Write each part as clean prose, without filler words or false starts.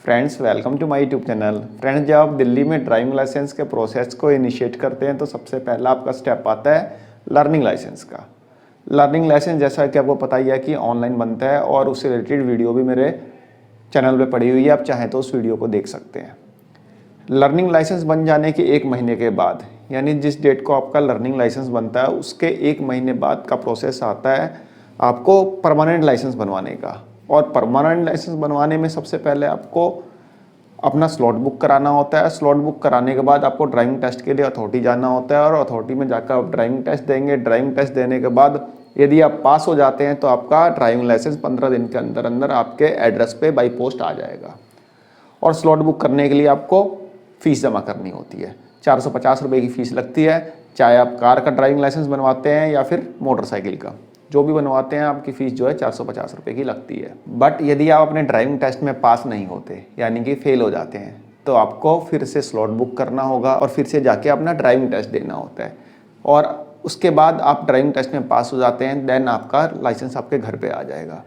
Friends, welcome to my YouTube channel. Friends, जब आप दिल्ली में ड्राइविंग लाइसेंस के प्रोसेस को इनिशिएट करते हैं तो सबसे पहला आपका स्टेप आता है लर्निंग लाइसेंस का। लर्निंग लाइसेंस जैसा कि आपको पता ही है कि ऑनलाइन बनता है और उससे रिलेटेड वीडियो भी मेरे चैनल पे पड़ी हुई है, आप चाहें तो उस वीडियो को देख सकते हैं। लर्निंग लाइसेंस बन जाने के 1 महीने के बाद, यानी जिस डेट को आपका लर्निंग लाइसेंस बनता है उसके 1 महीने बाद का प्रोसेस आता है आपको परमानेंट लाइसेंस बनवाने का। और परमानेंट लाइसेंस बनवाने में सबसे पहले आपको अपना स्लॉट बुक कराना होता है। स्लॉट बुक कराने के बाद आपको ड्राइविंग टेस्ट के लिए अथॉरिटी जाना होता है और अथॉरिटी में जाकर आप ड्राइविंग टेस्ट देंगे। ड्राइविंग टेस्ट देने के बाद यदि आप पास हो जाते हैं तो आपका ड्राइविंग लाइसेंस 15 दिन के अंदर अंदर आपके एड्रेस पे बाई पोस्ट आ जाएगा। और स्लॉट बुक करने के लिए आपको फ़ीस जमा करनी होती है। 450 रुपये की फ़ीस लगती है, चाहे आप कार का ड्राइविंग लाइसेंस बनवाते हैं या फिर मोटरसाइकिल का, जो भी बनवाते हैं आपकी फ़ीस जो है 450 रुपये की लगती है। बट यदि आप अपने ड्राइविंग टेस्ट में पास नहीं होते, यानी कि फ़ेल हो जाते हैं, तो आपको फिर से स्लॉट बुक करना होगा और फिर से जाके अपना ड्राइविंग टेस्ट देना होता है। और उसके बाद आप ड्राइविंग टेस्ट में पास हो जाते हैं, देन आपका लाइसेंस आपके घर पे आ जाएगा।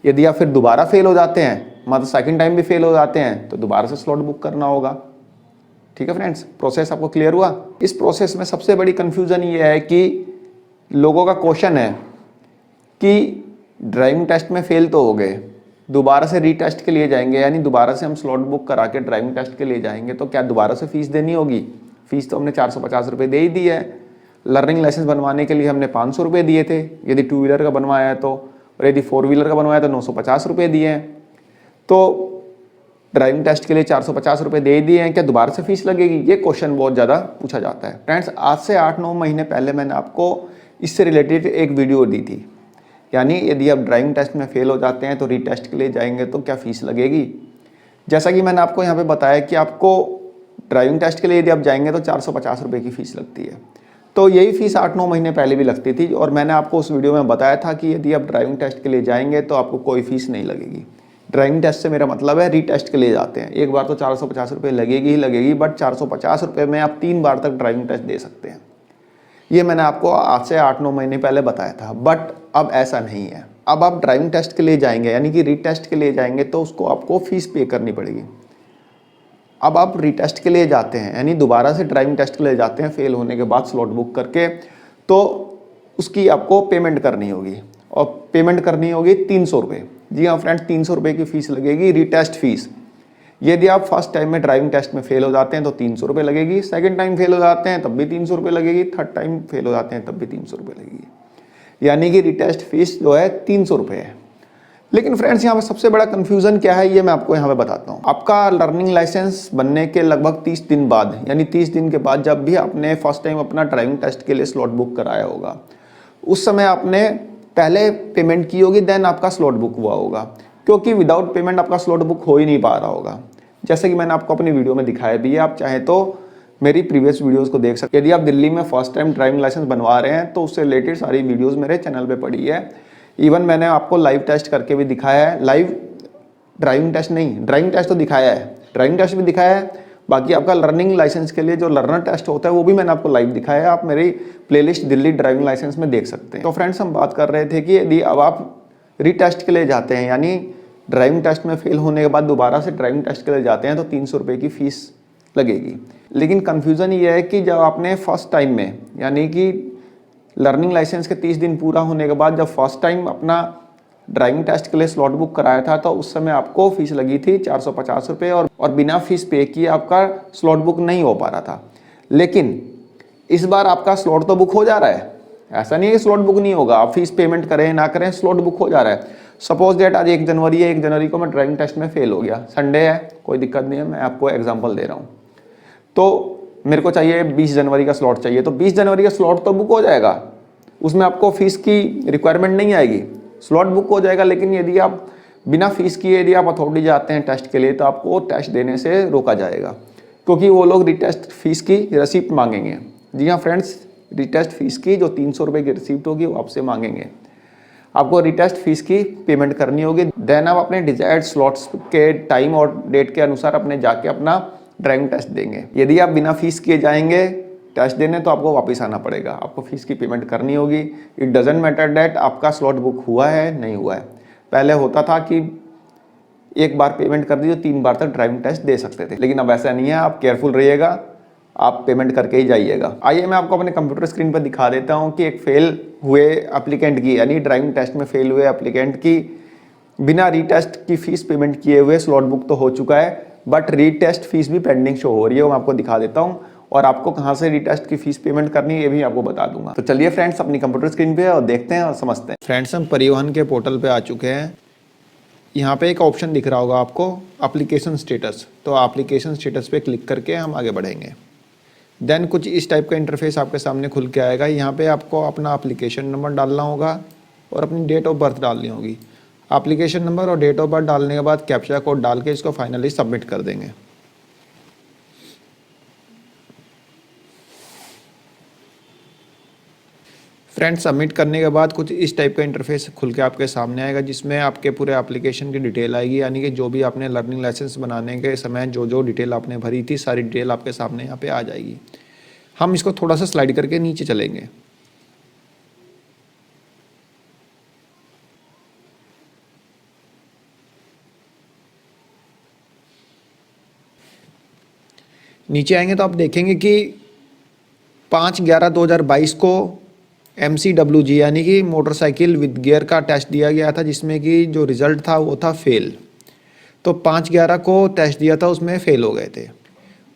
यदि आप फिर दोबारा फेल हो जाते हैं, मतलब सेकंड टाइम भी फेल हो जाते हैं, तो दोबारा से स्लॉट बुक करना होगा। ठीक है फ्रेंड्स, प्रोसेस आपको क्लियर हुआ। इस प्रोसेस में सबसे बड़ी कन्फ्यूज़न ये है कि लोगों का क्वेश्चन है कि ड्राइविंग टेस्ट में फेल तो हो गए, दोबारा से रीटेस्ट के लिए जाएंगे, यानी दोबारा से हम स्लॉट बुक करा के ड्राइविंग टेस्ट के लिए जाएंगे तो क्या दोबारा से फ़ीस देनी होगी? फ़ीस तो हमने 450 रुपये दे ही दी है। लर्निंग लाइसेंस बनवाने के लिए हमने 500 रुपये दिए थे यदि 2 व्हीलर का बनवाया है तो, और यदि 4 व्हीलर का बनवाया तो 950 रुपये दिए हैं। तो ड्राइविंग टेस्ट के लिए 450 रुपये दे दिए हैं, क्या दोबारा से फीस लगेगी? ये क्वेश्चन बहुत ज़्यादा पूछा जाता है। फ्रेंड्स, आज से 8-9 महीने पहले मैंने आपको इससे रिलेटेड एक वीडियो दी थी, यानी यदि आप ड्राइविंग टेस्ट में फेल हो जाते हैं तो रीटेस्ट के लिए जाएंगे तो क्या फ़ीस लगेगी। जैसा कि मैंने आपको यहाँ पे बताया कि आपको ड्राइविंग टेस्ट के लिए यदि आप जाएंगे तो 450 रुपये की फ़ीस लगती है। तो यही फ़ीस 8-9 महीने पहले भी लगती थी और मैंने आपको उस वीडियो में बताया था कि यदि आप ड्राइविंग टेस्ट के लिए जाएंगे तो आपको कोई फ़ीस नहीं लगेगी। ड्राइविंग टेस्ट से मेरा मतलब है रीटेस्ट के लिए जाते हैं, एक बार तो 450 रुपये लगेगी ही लगेगी, बट 450 रुपये में आप 3 बार तक ड्राइविंग टेस्ट दे सकते हैं। ये मैंने आपको आज से 8-9 महीने पहले बताया था, बट अब ऐसा नहीं है। अब आप ड्राइविंग टेस्ट के लिए जाएंगे, यानी कि रीटेस्ट के लिए जाएंगे तो उसको आपको फ़ीस पे करनी पड़ेगी। अब आप रीटेस्ट के लिए जाते हैं, यानी दोबारा से ड्राइविंग टेस्ट के लिए जाते हैं फेल होने के बाद स्लॉट बुक करके, तो उसकी आपको पेमेंट करनी होगी और पेमेंट करनी होगी 300 रुपये। जी हाँ फ्रेंड्स, 300 रुपये की फ़ीस लगेगी रीटेस्ट फ़ीस। यदि आप फर्स्ट टाइम में ड्राइविंग टेस्ट में फेल हो जाते हैं तो 300 रुपये लगेगी, सेकंड टाइम फेल हो जाते हैं तब भी 300 रुपये लगेगी, थर्ड टाइम फेल हो जाते हैं तब भी 300 रुपये लगेगी, यानी कि रीटेस्ट फीस जो है 300 रुपये है। लेकिन फ्रेंड्स, यहाँ पे सबसे बड़ा कन्फ्यूज़न क्या है ये मैं आपको यहाँ पे बताता हूँ। आपका लर्निंग लाइसेंस बनने के लगभग 30 दिन बाद, यानी 30 दिन के बाद जब भी आपने फर्स्ट टाइम अपना ड्राइविंग टेस्ट के लिए स्लॉट बुक कराया होगा, उस समय आपने पहले पेमेंट की होगी, देन आपका स्लॉट बुक हुआ होगा, क्योंकि विदाउट पेमेंट आपका स्लॉट बुक हो ही नहीं पा रहा होगा। जैसे कि मैंने आपको अपनी वीडियो में दिखाया भी है, आप चाहें तो मेरी प्रीवियस वीडियोस को देख सकते हैं। यदि आप दिल्ली में फर्स्ट टाइम ड्राइविंग लाइसेंस बनवा रहे हैं तो उससे रिलेटेड सारी वीडियोस मेरे चैनल पे पड़ी है। इवन मैंने आपको लाइव टेस्ट करके भी दिखाया है, लाइव ड्राइविंग टेस्ट नहीं, ड्राइविंग टेस्ट तो दिखाया है, ड्राइविंग टेस्ट भी दिखाया है, बाकी आपका लर्निंग लाइसेंस के लिए जो लर्नर टेस्ट होता है वो भी मैंने आपको लाइव दिखाया है। आप मेरी प्लेलिस्ट दिल्ली ड्राइविंग लाइसेंस में देख सकते हैं। तो फ्रेंड्स, हम बात कर रहे थे कि यदि अब आप रीटेस्ट के लिए जाते हैं, यानी ड्राइविंग टेस्ट में फेल होने के बाद दोबारा से ड्राइविंग टेस्ट के लिए जाते हैं तो 300 रुपये की फ़ीस लगेगी। लेकिन कन्फ्यूज़न ये है कि जब आपने फर्स्ट टाइम में, यानी कि लर्निंग लाइसेंस के 30 दिन पूरा होने के बाद जब फर्स्ट टाइम अपना ड्राइविंग टेस्ट के लिए स्लॉट बुक कराया था तो उस समय आपको फ़ीस लगी थी 450 रुपये और बिना फ़ीस पे किए आपका स्लॉट बुक नहीं हो पा रहा था। लेकिन इस बार आपका स्लॉट तो बुक हो जा रहा है, ऐसा नहीं है कि स्लॉट बुक नहीं होगा। आप फीस पेमेंट करें ना करें, स्लॉट बुक हो जा रहा है। सपोज डेट आज 1 जनवरी है, 1 जनवरी को मैं ड्राइविंग टेस्ट में फेल हो गया, संडे है, कोई दिक्कत नहीं है, मैं आपको एग्जांपल दे रहा हूँ। तो मेरे को चाहिए 20 जनवरी का स्लॉट चाहिए, तो 20 जनवरी का स्लॉट तो बुक हो जाएगा, उसमें आपको फीस की रिक्वायरमेंट नहीं आएगी, स्लॉट बुक हो जाएगा। लेकिन यदि आप बिना फीस किए यदि आप अथॉरिटी जाते हैं टेस्ट के लिए तो आपको टेस्ट देने से रोका जाएगा, क्योंकि वो लोग रिटेस्ट फीस की रिसिप्ट मांगेंगे। जी हाँ फ्रेंड्स, रिटेस्ट फीस की जो 300 रुपये की रिसिप्ट होगी वो आपसे मांगेंगे। आपको रिटेस्ट फीस की पेमेंट करनी होगी, देन आप अपने डिजायर्ड स्लॉट्स के टाइम और डेट के अनुसार अपने जाके अपना ड्राइविंग टेस्ट देंगे। यदि आप बिना फीस किए जाएंगे टेस्ट देने तो आपको वापस आना पड़ेगा, आपको फीस की पेमेंट करनी होगी। इट डजेंट मैटर डैट आपका स्लॉट बुक हुआ है नहीं हुआ है। पहले होता था कि एक बार पेमेंट कर दी तो 3 बार तक ड्राइविंग टेस्ट दे सकते थे, लेकिन अब ऐसा नहीं है। आप केयरफुल रहिएगा, आप पेमेंट करके ही जाइएगा। आइए मैं आपको अपने कंप्यूटर स्क्रीन पर दिखा देता हूँ कि एक फेल हुए एप्लीकेंट की, यानी ड्राइविंग टेस्ट में फेल हुए एप्लीकेंट की बिना रीटेस्ट की फीस पेमेंट किए हुए स्लॉट बुक तो हो चुका है, बट रीटेस्ट फीस भी पेंडिंग शो हो रही है। वो मैं आपको दिखा देता हूँ, और आपको कहाँ से रीटेस्ट की फीस पेमेंट करनी है ये भी आपको बता दूंगा। तो चलिए फ्रेंड्स अपनी कंप्यूटर स्क्रीन पे और देखते हैं और समझते हैं। फ्रेंड्स हम परिवहन के पोर्टल पे आ चुके हैं। यहाँ पे एक ऑप्शन दिख रहा होगा आपको, एप्लीकेशन स्टेटस। तो एप्लीकेशन स्टेटस पे क्लिक करके हम आगे बढ़ेंगे। देन कुछ इस टाइप का इंटरफेस आपके सामने खुल के आएगा। यहाँ पे आपको अपना एप्लीकेशन नंबर डालना होगा और अपनी डेट ऑफ बर्थ डालनी होगी। एप्लीकेशन नंबर और डेट ऑफ बर्थ डालने के बाद कैप्चा कोड डाल के इसको फाइनली सबमिट कर देंगे। फ्रेंड्स सबमिट करने के बाद कुछ इस टाइप का इंटरफेस खुल के आपके सामने आएगा, जिसमें आपके पूरे एप्लीकेशन की डिटेल आएगी, यानी कि जो भी आपने लर्निंग लाइसेंस बनाने के समय जो जो डिटेल आपने भरी थी सारी डिटेल आपके सामने यहाँ पे आ जाएगी। हम इसको थोड़ा सा स्लाइड करके नीचे चलेंगे। नीचे आएंगे तो आप देखेंगे कि 5/11/2022 को MCWG यानी कि मोटरसाइकिल विद गियर का टेस्ट दिया गया था, जिसमें कि जो रिज़ल्ट था वो था फेल। तो 5/11 को टेस्ट दिया था, उसमें फेल हो गए थे।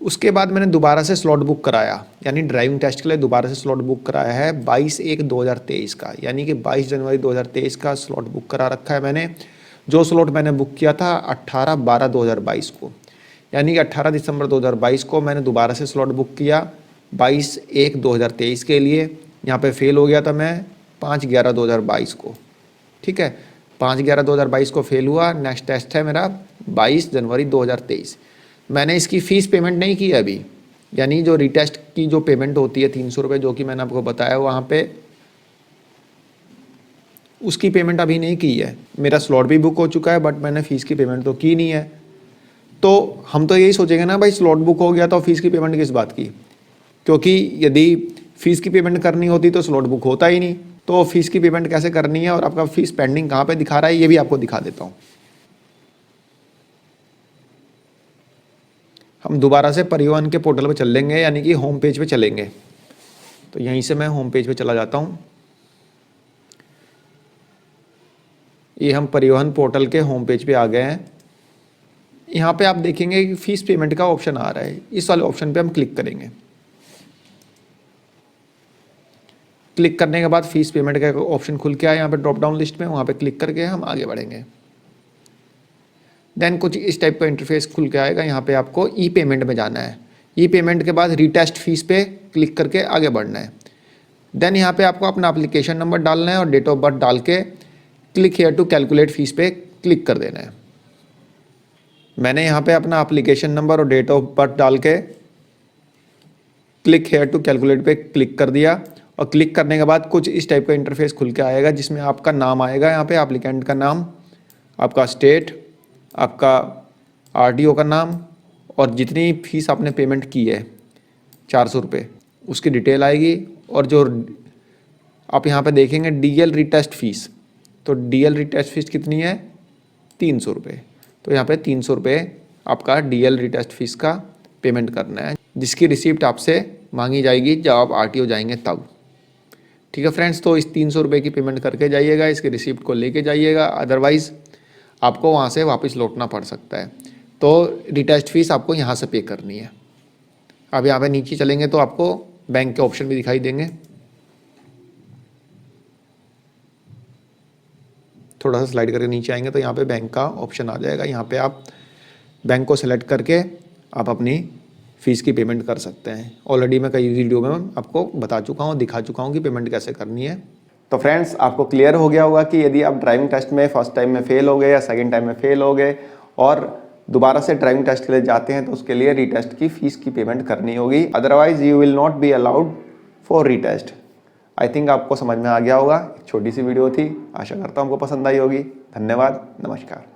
उसके बाद मैंने दोबारा से स्लॉट बुक कराया, यानी ड्राइविंग टेस्ट के लिए दोबारा से स्लॉट बुक कराया है 22/1/2023 का, यानी कि 22 जनवरी 2023 का स्लॉट बुक करा रखा है मैंने। जो स्लॉट मैंने बुक किया था 18/12/2022 को, यानी कि 18 दिसंबर 2022 को मैंने दोबारा से स्लॉट बुक किया 22/1/2023 के लिए। यहाँ पे फेल हो गया था मैं 5/11/2022 को, ठीक है। 5/11/2022 को फेल हुआ। नेक्स्ट टेस्ट है मेरा 22 जनवरी 2023। मैंने इसकी फ़ीस पेमेंट नहीं की अभी, यानी जो रीटेस्ट की जो पेमेंट होती है 300 रुपये, जो कि मैंने आपको बताया, वहाँ पे उसकी पेमेंट अभी नहीं की है। मेरा स्लॉट भी बुक हो चुका है, बट मैंने फ़ीस की पेमेंट तो की नहीं है। तो हम तो यही सोचेंगे ना भाई, स्लॉट बुक हो गया तो फीस की पेमेंट किस बात की, क्योंकि यदि फ़ीस की पेमेंट करनी होती तो स्लॉट बुक होता ही नहीं। तो फ़ीस की पेमेंट कैसे करनी है और आपका फ़ीस पेंडिंग कहाँ पे दिखा रहा है ये भी आपको दिखा देता हूँ। हम दोबारा से परिवहन के पोर्टल पे चल लेंगे, यानी कि होम पेज पे चलेंगे। तो यहीं से मैं होम पेज पे चला जाता हूँ। ये हम परिवहन पोर्टल के होम पेज पे आ गए हैं। यहाँ पे आप देखेंगे कि फ़ीस पेमेंट का ऑप्शन आ रहा है, इस वाले ऑप्शन पे हम क्लिक करेंगे। क्लिक करने के बाद फीस पेमेंट का ऑप्शन खुल के आया यहाँ पे ड्रॉप डाउन लिस्ट में, वहाँ पे क्लिक करके हम आगे बढ़ेंगे। देन कुछ इस टाइप का इंटरफेस खुल के आएगा। यहाँ पे आपको ई पेमेंट में जाना है। ई पेमेंट के बाद रीटेस्ट फीस पे क्लिक करके आगे बढ़ना है। देन यहाँ पे आपको अपना एप्लीकेशन नंबर डालना है और डेट ऑफ बर्थ डाल के click here to calculate fees पे क्लिक कर देना है। मैंने यहाँ पे अपना एप्लीकेशन नंबर और डेट ऑफ बर्थ डाल के क्लिक हेयर टू कैलकुलेट पे क्लिक कर दिया, और क्लिक करने के बाद कुछ इस टाइप का इंटरफेस खुल के आएगा, जिसमें आपका नाम आएगा, यहाँ पे एप्लीकेंट का नाम, आपका स्टेट, आपका RTO का नाम, और जितनी फीस आपने पेमेंट की है 400 रुपये उसकी डिटेल आएगी। और जो आप यहाँ पे देखेंगे DL रीटेस्ट फीस, तो DL रीटेस्ट फीस कितनी है 300 रुपये। तो यहाँ पे 300 रुपये आपका DL रीटेस्ट फीस का पेमेंट करना है, जिसकी रिसिप्ट आपसे मांगी जाएगी जब आप RTO जाएंगे तब, ठीक है फ्रेंड्स। तो इस 300 रुपये की पेमेंट करके जाइएगा, इसके रिसिप्ट को लेके जाइएगा, अदरवाइज़ आपको वहाँ से वापस लौटना पड़ सकता है। तो रीटेस्ट फीस आपको यहाँ से पे करनी है। अब यहाँ पे नीचे चलेंगे तो आपको बैंक के ऑप्शन भी दिखाई देंगे। थोड़ा सा स्लाइड करके नीचे आएंगे तो यहाँ पे बैंक का ऑप्शन आ जाएगा। यहाँ पे आप बैंक को सेलेक्ट करके आप अपनी फ़ीस की पेमेंट कर सकते हैं। ऑलरेडी मैं कई वीडियो में आपको बता चुका हूँ, दिखा चुका हूँ कि पेमेंट कैसे करनी है। तो फ्रेंड्स आपको क्लियर हो गया होगा कि यदि आप ड्राइविंग टेस्ट में फर्स्ट टाइम में फेल हो गए या सेकंड टाइम में फेल हो गए और दोबारा से ड्राइविंग टेस्ट के लिए जाते हैं तो उसके लिए रीटेस्ट की फ़ीस की पेमेंट करनी होगी, otherwise you will not be allowed for retest. I think आपको समझ में आ गया होगा। एक छोटी सी वीडियो थी, आशा करता हूँ आपको पसंद आई होगी। धन्यवाद, नमस्कार।